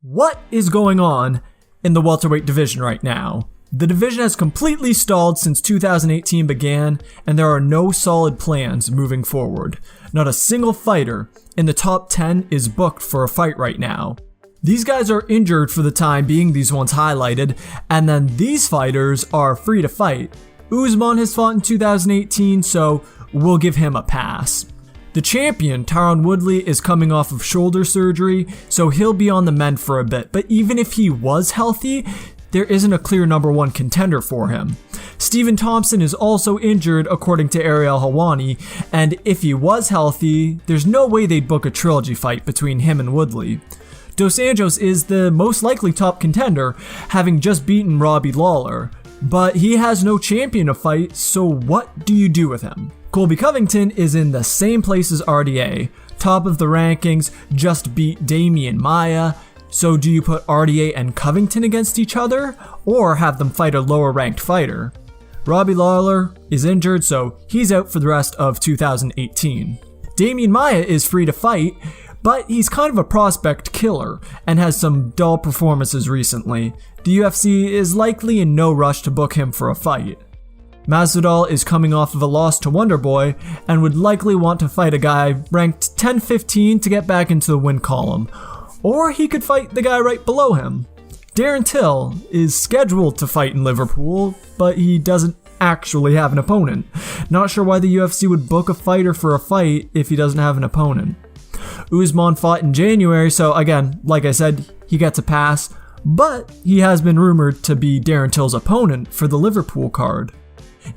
What is going on in the welterweight division right now? The division has completely stalled since 2018 began, and there are no solid plans moving forward. Not a single fighter in the top 10 is booked for a fight right now. These guys are injured for the time being, these ones highlighted, and then these fighters are free to fight. Usman has fought in 2018, so we'll give him a pass. The champion, Tyron Woodley, is coming off of shoulder surgery, so he'll be on the mend for a bit, but even if he was healthy, there isn't a clear number one contender for him. Thompson is also injured according to Ariel Helwani, and if he was healthy, there's no way they'd book a trilogy fight between him and Woodley. Dos Anjos is the most likely top contender, having just beaten Robbie Lawler, but he has no champion to fight, so what do you do with him? Colby Covington is in the same place as RDA, top of the rankings, just beat Demian Maia. So do you put RDA and Covington against each other, or have them fight a lower ranked fighter? Robbie Lawler is injured, so he's out for the rest of 2018. Demian Maia is free to fight, but he's kind of a prospect killer and has some dull performances recently. The UFC is likely in no rush to book him for a fight. Masvidal is coming off of a loss to Wonderboy and would likely want to fight a guy ranked 10-15 to get back into the win column. Or he could fight the guy right below him. Darren Till is scheduled to fight in Liverpool, but he doesn't actually have an opponent. Not sure why the UFC would book a fighter for a fight if he doesn't have an opponent. Usman fought in January, so again, like I said, he gets a pass, but he has been rumored to be Darren Till's opponent for the Liverpool card.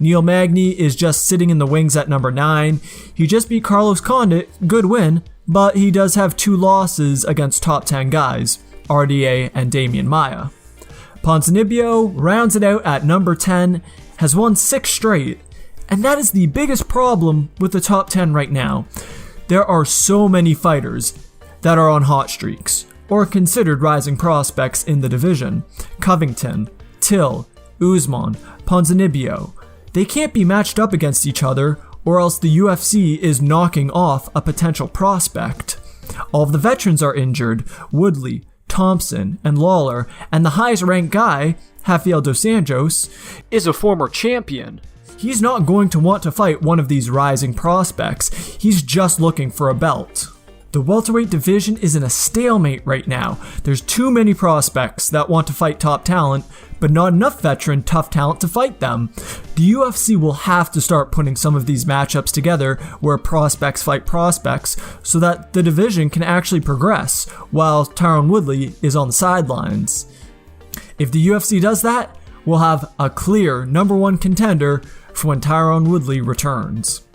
Neil Magny is just sitting in the wings at number 9. He just beat Carlos Condit, good win, but he does have 2 losses against top 10 guys, RDA and Demian Maia. Ponzinibbio rounds it out at number 10, has won 6 straight, and that is the biggest problem with the top 10 right now. There are so many fighters that are on hot streaks, or considered rising prospects in the division. Covington, Till, Usman, Ponzinibbio. They can't be matched up against each other, or else the UFC is knocking off a potential prospect. All of the veterans are injured, Woodley, Thompson, and Lawler, and the highest ranked guy, Rafael dos Anjos, is a former champion. He's not going to want to fight one of these rising prospects, he's just looking for a belt. The welterweight division is in a stalemate right now. There's too many prospects that want to fight top talent, but not enough veteran tough talent to fight them. The UFC will have to start putting some of these matchups together where prospects fight prospects so that the division can actually progress while Tyron Woodley is on the sidelines. If the UFC does that, we'll have a clear number 1 contender for when Tyron Woodley returns.